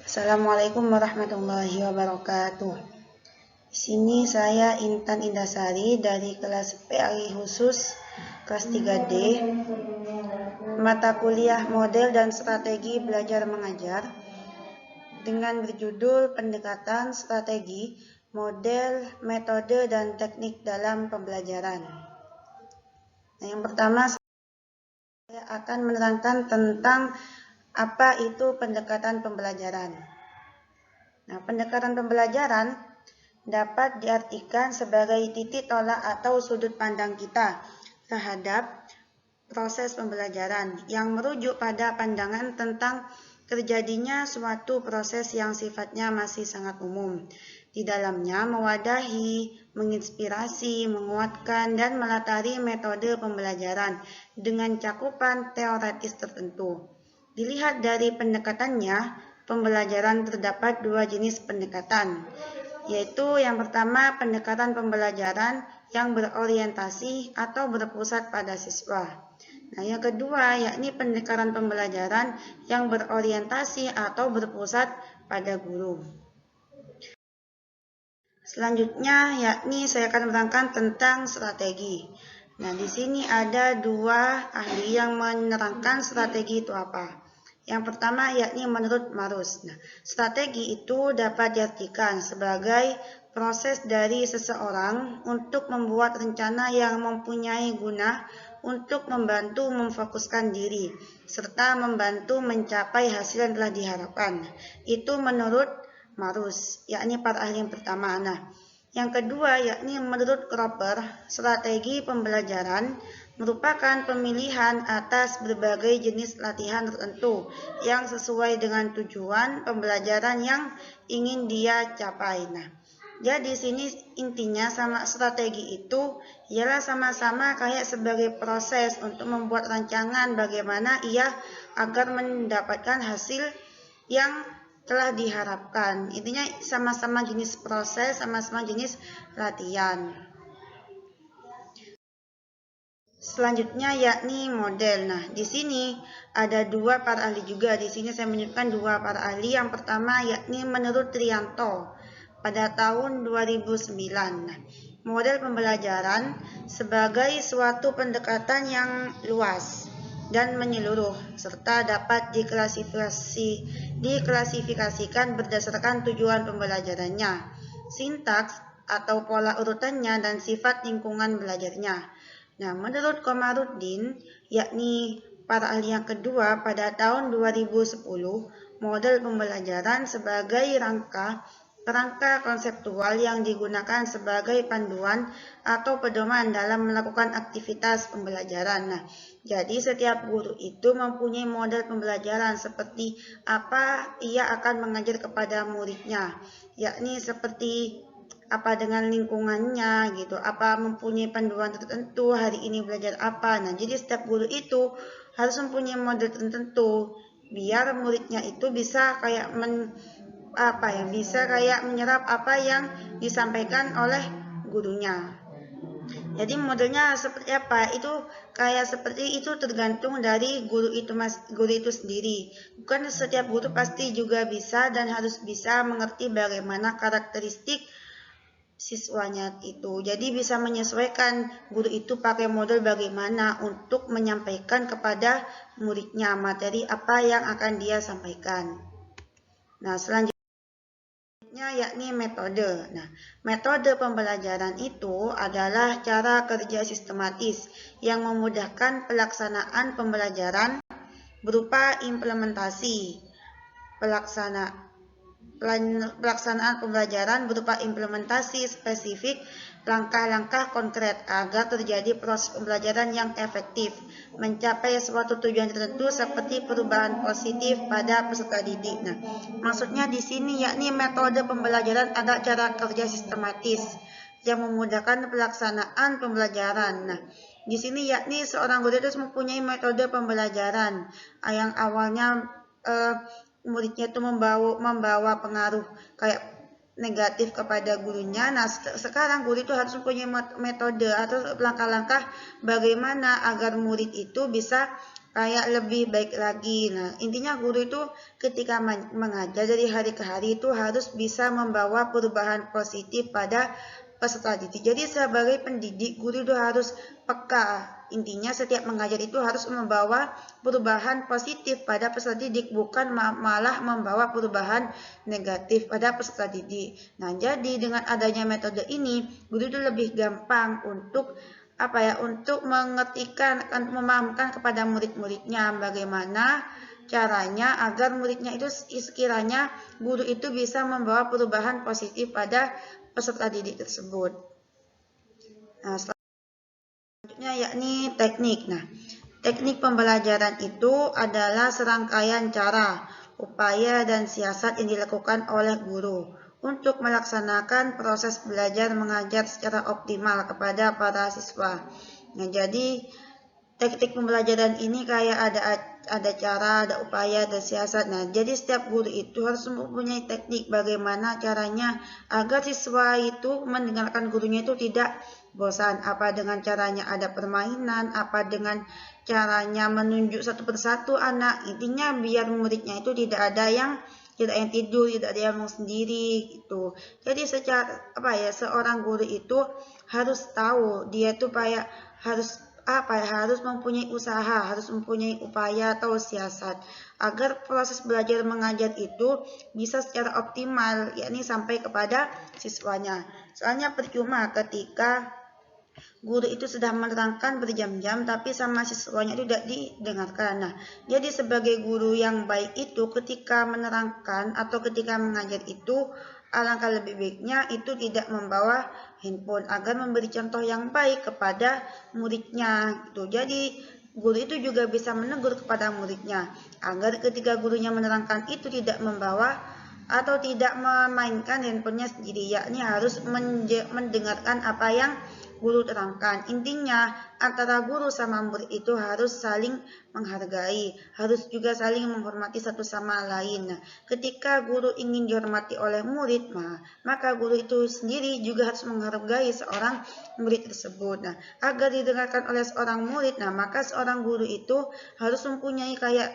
Assalamualaikum warahmatullahi wabarakatuh. Di sini saya Intan Indasari dari kelas PAI khusus kelas 3D, mata kuliah model dan strategi belajar mengajar dengan berjudul pendekatan strategi, model, metode, dan teknik dalam pembelajaran. Nah, yang pertama saya akan menerangkan tentang apa itu pendekatan pembelajaran. Nah, pendekatan pembelajaran dapat diartikan sebagai titik tolak atau sudut pandang kita terhadap proses pembelajaran yang merujuk pada pandangan tentang terjadinya suatu proses yang sifatnya masih sangat umum. Di dalamnya mewadahi, menginspirasi, menguatkan, dan melatari metode pembelajaran dengan cakupan teoretis tertentu. Dilihat dari pendekatannya, pembelajaran terdapat dua jenis pendekatan, yaitu yang pertama pendekatan pembelajaran yang berorientasi atau berpusat pada siswa. Nah, yang kedua yakni pendekatan pembelajaran yang berorientasi atau berpusat pada guru. Selanjutnya yakni saya akan menerangkan tentang strategi. Nah, di sini ada dua ahli yang menerangkan strategi itu apa. Yang pertama yakni menurut Marus. Nah, strategi itu dapat diartikan sebagai proses dari seseorang untuk membuat rencana yang mempunyai guna untuk membantu memfokuskan diri serta membantu mencapai hasil yang telah diharapkan. Itu menurut Marus, yakni para ahli yang pertama. Nah, yang kedua yakni menurut Cropper, strategi pembelajaran merupakan pemilihan atas berbagai jenis latihan tertentu yang sesuai dengan tujuan pembelajaran yang ingin dia capai. Nah, jadi sini intinya sama strategi itu ialah sama-sama kayak sebagai proses untuk membuat rancangan bagaimana ia agar mendapatkan hasil yang telah diharapkan. Intinya sama-sama jenis proses, sama-sama jenis latihan. Selanjutnya yakni model. Nah, di sini ada dua para ahli juga. Di sini saya menyebutkan dua para ahli. Yang pertama yakni menurut Trianto pada tahun 2009. Nah, model pembelajaran sebagai suatu pendekatan yang luas dan menyeluruh serta dapat diklasifikasikan berdasarkan tujuan pembelajarannya, sintaks atau pola urutannya dan sifat lingkungan belajarnya. Nah, menurut Komarudin, yakni para ahli yang kedua pada tahun 2010, model pembelajaran sebagai kerangka konseptual yang digunakan sebagai panduan atau pedoman dalam melakukan aktivitas pembelajaran. Nah, jadi setiap guru itu mempunyai model pembelajaran seperti apa ia akan mengajar kepada muridnya, yakni seperti apa dengan lingkungannya gitu, apa mempunyai panduan tertentu hari ini belajar apa. Nah, jadi setiap guru itu harus mempunyai model tertentu biar muridnya itu bisa kayak bisa kayak menyerap apa yang disampaikan oleh gurunya. Jadi modelnya seperti apa itu kayak seperti itu tergantung dari guru itu sendiri. Bukan setiap guru pasti juga bisa dan harus bisa mengerti bagaimana karakteristik siswanya itu. Jadi bisa menyesuaikan guru itu pakai model bagaimana untuk menyampaikan kepada muridnya materi apa yang akan dia sampaikan. Nah, selanjutnya yakni metode. Nah, metode pembelajaran itu adalah cara kerja sistematis yang memudahkan pelaksanaan pembelajaran berupa implementasi pelaksanaan pembelajaran berupa implementasi spesifik langkah-langkah konkret agar terjadi proses pembelajaran yang efektif, mencapai suatu tujuan tertentu seperti perubahan positif pada peserta didik. Nah, maksudnya di sini yakni metode pembelajaran ada cara kerja sistematis yang memudahkan pelaksanaan pembelajaran. Nah, di sini yakni seorang guru itu mempunyai metode pembelajaran yang awalnya muridnya itu membawa pengaruh kayak negatif kepada gurunya. Nah, sekarang guru itu harus mempunyai metode atau langkah-langkah bagaimana agar murid itu bisa kayak lebih baik lagi. Nah, intinya guru itu ketika mengajar dari hari ke hari itu harus bisa membawa perubahan positif pada peserta didik. Jadi sebagai pendidik, guru itu harus peka. Intinya setiap mengajar itu harus membawa perubahan positif pada peserta didik, bukan malah membawa perubahan negatif pada peserta didik. Nah, jadi dengan adanya metode ini, guru itu lebih gampang untuk untuk mengertikan, memahamkan kepada murid-muridnya bagaimana caranya agar muridnya itu sekiranya guru itu bisa membawa perubahan positif pada peserta didik tersebut. Nah, selanjutnya yakni teknik. Nah, teknik pembelajaran itu adalah serangkaian cara, upaya, dan siasat yang dilakukan oleh guru untuk melaksanakan proses belajar mengajar secara optimal kepada para siswa. Nah, jadi teknik pembelajaran ini kayak ada cara, ada upaya, ada siasat. Nah, jadi setiap guru itu harus mempunyai teknik bagaimana caranya agar siswa itu mendengarkan gurunya itu tidak bosan. Apa dengan caranya ada permainan, apa dengan caranya menunjuk satu persatu anak. Intinya biar muridnya itu tidak ada yang tidur, tidak ada yang ngomong sendiri gitu. Jadi secara seorang guru itu harus tahu dia tuh harus mempunyai usaha, harus mempunyai upaya atau siasat agar proses belajar mengajar itu bisa secara optimal, yakni sampai kepada siswanya. Soalnya percuma ketika guru itu sudah menerangkan berjam-jam tapi sama siswanya itu tidak didengarkan. Nah, jadi sebagai guru yang baik itu ketika menerangkan atau ketika mengajar itu alangkah lebih baiknya itu tidak membawa handphone agar memberi contoh yang baik kepada muridnya gitu. Jadi guru itu juga bisa menegur kepada muridnya agar ketika gurunya menerangkan itu tidak membawa atau tidak memainkan handphonenya sendiri, yakni harus mendengarkan apa yang guru terangkan. Intinya antara guru sama murid itu harus saling menghargai, harus juga saling menghormati satu sama lain. Nah, ketika guru ingin dihormati oleh murid, maka guru itu sendiri juga harus menghargai seorang murid tersebut. Nah, agar didengarkan oleh seorang murid, maka seorang guru itu harus mempunyai kayak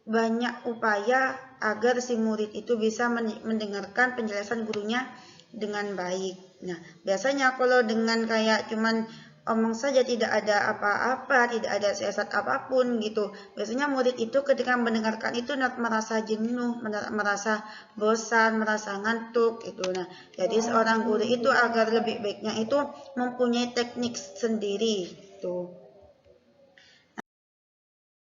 banyak upaya agar si murid itu bisa mendengarkan penjelasan gurunya dengan baik. Nah, biasanya kalau dengan kayak cuman omong saja tidak ada apa-apa, tidak ada siasat apapun gitu. Biasanya murid itu ketika mendengarkan itu merasa jenuh, merasa bosan, merasa ngantuk gitu. Nah, jadi seorang guru itu agar lebih baiknya itu mempunyai teknik sendiri gitu.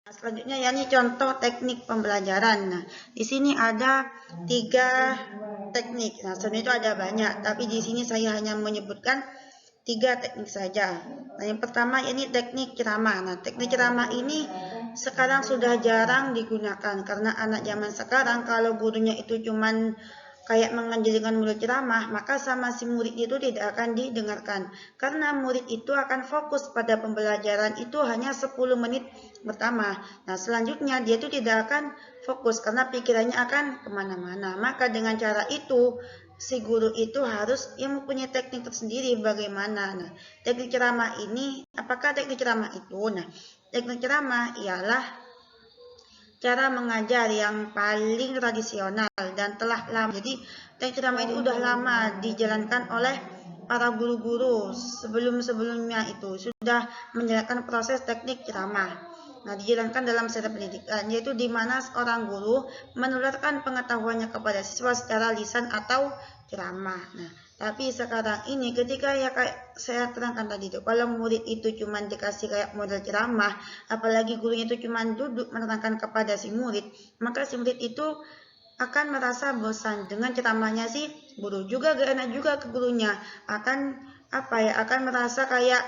Selanjutnya yakni contoh teknik pembelajaran. Nah, di sini ada 3 teknik. Nah, sebenarnya itu ada banyak, tapi di sini saya hanya menyebutkan 3 teknik saja. Nah, yang pertama ini teknik ceramah. Nah, teknik ceramah ini sekarang sudah jarang digunakan karena anak zaman sekarang kalau gurunya itu cuman kayak mengajarkan murid ceramah, maka sama si murid itu tidak akan didengarkan. Karena murid itu akan fokus pada pembelajaran itu hanya 10 menit pertama. Nah, selanjutnya dia itu tidak akan fokus karena pikirannya akan kemana-mana. Maka dengan cara itu, si guru itu harus yang mempunyai teknik tersendiri bagaimana. Nah, teknik ceramah ini, apakah teknik ceramah itu? Nah, teknik ceramah ialah cara mengajar yang paling tradisional dan telah lama. Jadi teknik ceramah itu sudah lama dijalankan oleh para guru-guru sebelum-sebelumnya itu sudah menjalankan proses teknik ceramah. Nah, dijalankan dalam sistem pendidikan, yaitu di mana seorang guru menularkan pengetahuannya kepada siswa secara lisan atau ceramah. Nah, tapi sekarang ini ketika kayak saya terangkan tadi itu, kalau murid itu cuma dikasih kayak model ceramah, apalagi gurunya itu cuma duduk menerangkan kepada si murid, maka si murid itu akan merasa bosan dengan ceramahnya si guru. Juga gak enak juga ke gurunya, akan merasa kayak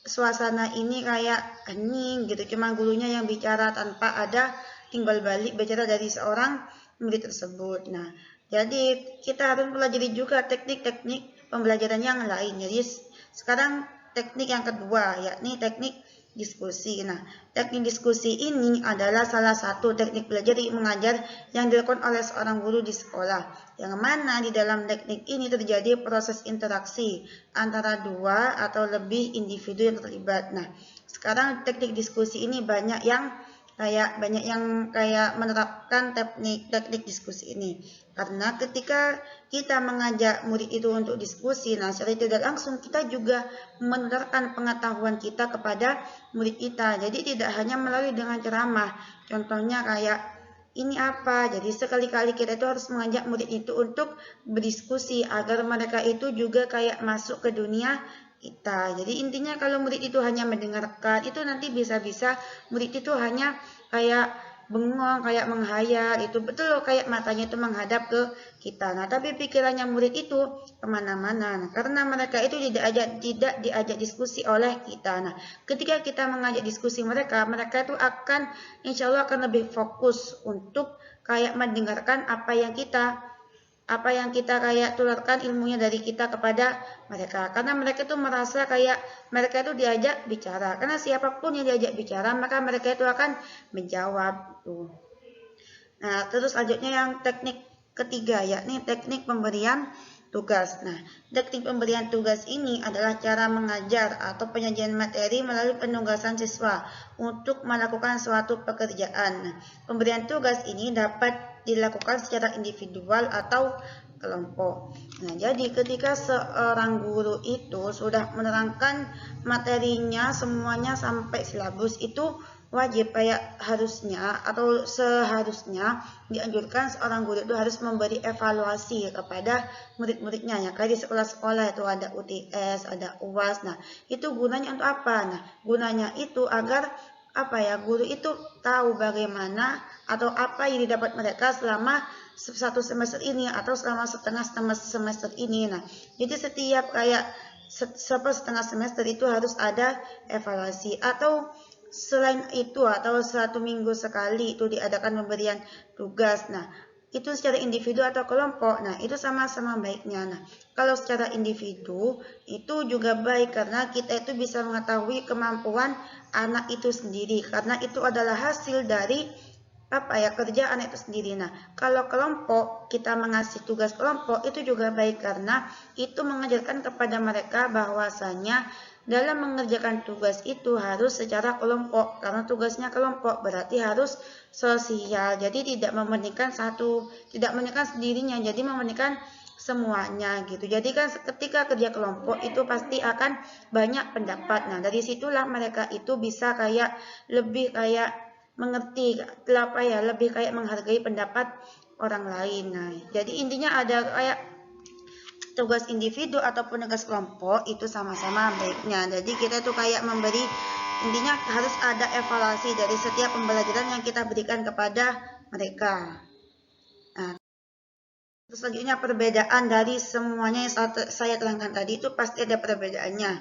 suasana ini kayak hening gitu, cuma gurunya yang bicara tanpa ada timbal balik bicara dari seorang murid tersebut. Nah, jadi kita harus pelajari juga teknik-teknik pembelajaran yang lain. Jadi sekarang teknik yang kedua yakni teknik diskusi. Nah, teknik diskusi ini adalah salah satu teknik belajar mengajar yang dilakukan oleh seorang guru di sekolah, yang mana di dalam teknik ini terjadi proses interaksi antara 2 atau lebih individu yang terlibat. Nah, sekarang teknik diskusi ini banyak yang kayak menerapkan teknik diskusi ini. Karena ketika kita mengajak murid itu untuk diskusi, nah secara tidak langsung kita juga menerapkan pengetahuan kita kepada murid kita. Jadi tidak hanya melalui dengan ceramah. Contohnya kayak ini apa? Jadi sekali-kali kita itu harus mengajak murid itu untuk berdiskusi agar mereka itu juga kayak masuk ke dunia kita. Jadi intinya kalau murid itu hanya mendengarkan, itu nanti bisa-bisa murid itu hanya kayak bengong, kayak menghayal, itu betul loh, kayak matanya itu menghadap ke kita. Nah, tapi pikirannya murid itu kemana-mana. Nah, karena mereka itu tidak diajak diskusi oleh kita. Nah, ketika kita mengajak diskusi mereka itu akan insya Allah akan lebih fokus untuk kayak mendengarkan apa yang kita kayak tularkan ilmunya dari kita kepada mereka, karena mereka itu merasa kayak mereka itu diajak bicara, karena siapapun yang diajak bicara maka mereka itu akan menjawab tuh. Nah, terus selanjutnya yang teknik ketiga yakni teknik pemberian tugas. Nah, teknik pemberian tugas ini adalah cara mengajar atau penyajian materi melalui penugasan siswa untuk melakukan suatu pekerjaan. Nah, pemberian tugas ini dapat dilakukan secara individual atau kelompok. Nah, jadi ketika seorang guru itu sudah menerangkan materinya semuanya sampai silabus, itu wajib kayak harusnya atau seharusnya dianjurkan seorang guru itu harus memberi evaluasi kepada murid-muridnya, ya kayak di sekolah-sekolah itu ada UTS, ada UAS. Nah, itu gunanya untuk apa? Nah, gunanya itu agar guru itu tahu bagaimana atau apa yang didapat mereka selama satu semester ini atau selama setengah semester ini. Nah, jadi setiap kayak setengah semester itu harus ada evaluasi, atau selain itu atau 1 minggu sekali itu diadakan pemberian tugas. Nah, itu secara individu atau kelompok, nah itu sama-sama baiknya. Nah, kalau secara individu itu juga baik karena kita itu bisa mengetahui kemampuan anak itu sendiri, karena itu adalah hasil dari kerja anak itu sendiri. Nah, kalau kelompok, kita mengasih tugas kelompok itu juga baik karena itu mengajarkan kepada mereka bahwasanya dalam mengerjakan tugas itu harus secara kelompok, karena tugasnya kelompok berarti harus sosial. Jadi tidak mementingkan sendirinya, jadi mementingkan semuanya gitu. Jadi kan ketika kerja kelompok itu pasti akan banyak pendapat. Nah, dari situlah mereka itu bisa kayak lebih kayak mengerti lebih kayak menghargai pendapat orang lain. Nah, jadi intinya ada kayak tugas individu ataupun tugas kelompok itu sama-sama baiknya. Jadi kita tuh kayak memberi, intinya harus ada evaluasi dari setiap pembelajaran yang kita berikan kepada mereka. Nah, terus selanjutnya perbedaan dari semuanya yang saya terangkan tadi itu pasti ada perbedaannya.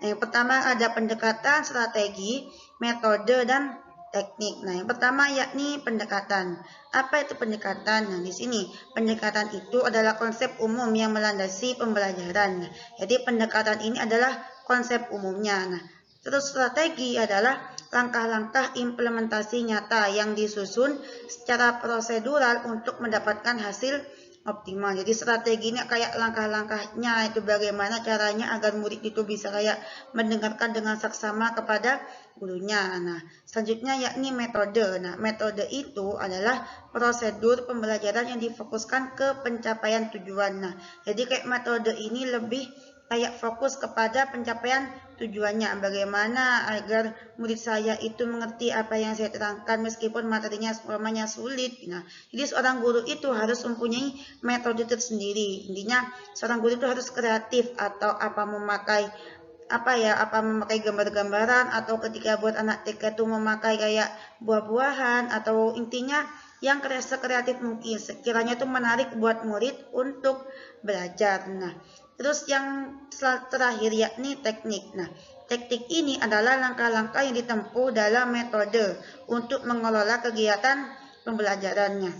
Nah, yang pertama ada pendekatan, strategi, metode, dan teknik. Nah, yang pertama yakni pendekatan. Apa itu pendekatan? Nah, di sini pendekatan itu adalah konsep umum yang melandasi pembelajaran. Nah, jadi pendekatan ini adalah konsep umumnya. Nah, terus strategi adalah langkah-langkah implementasi nyata yang disusun secara prosedural untuk mendapatkan hasil optimal. Jadi strategi ini kayak langkah-langkahnya itu bagaimana caranya agar murid itu bisa kayak mendengarkan dengan saksama kepada gurunya. Nah, selanjutnya yakni metode. Nah, metode itu adalah prosedur pembelajaran yang difokuskan ke pencapaian tujuan. Nah, jadi kayak metode ini lebih kayak fokus kepada pencapaian tujuannya, bagaimana agar murid saya itu mengerti apa yang saya terangkan meskipun materinya semuanya sulit. Nah, jadi seorang guru itu harus mempunyai metode tersendiri. Intinya seorang guru itu harus kreatif, atau memakai gambar-gambaran, atau ketika buat anak TK itu memakai kayak buah-buahan, atau intinya yang sekreatif mungkin sekiranya itu menarik buat murid untuk belajar. Nah, terus yang terakhir yakni teknik. Nah, teknik ini adalah langkah-langkah yang ditempuh dalam metode untuk mengelola kegiatan pembelajarannya.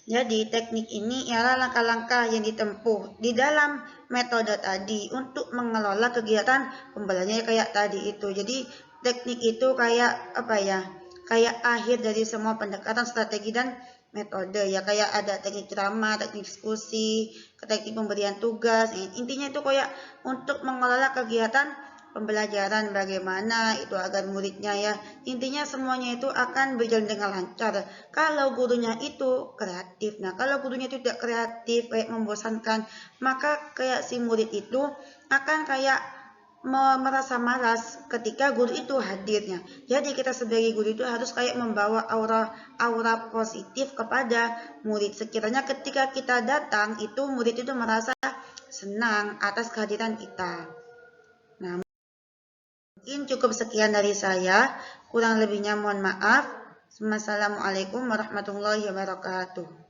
Jadi teknik ini ialah langkah-langkah yang ditempuh di dalam metode tadi untuk mengelola kegiatan pembelajarannya kayak tadi itu. Jadi teknik itu kayak kayak akhir dari semua pendekatan, strategi, dan metode, ya kayak ada teknik ceramah, teknik diskusi, teknik pemberian tugas. Intinya itu kayak untuk mengelola kegiatan pembelajaran bagaimana itu agar muridnya ya. Intinya semuanya itu akan berjalan dengan lancar. Kalau gurunya itu kreatif. Nah, kalau gurunya itu tidak kreatif, kayak membosankan, maka kayak si murid itu akan kayak merasa malas ketika guru itu hadirnya. Jadi kita sebagai guru itu harus kayak membawa aura positif kepada murid. Sekiranya ketika kita datang itu murid itu merasa senang atas kehadiran kita. Nah, mungkin cukup sekian dari saya. Kurang lebihnya mohon maaf. Wassalamualaikum warahmatullahi wabarakatuh.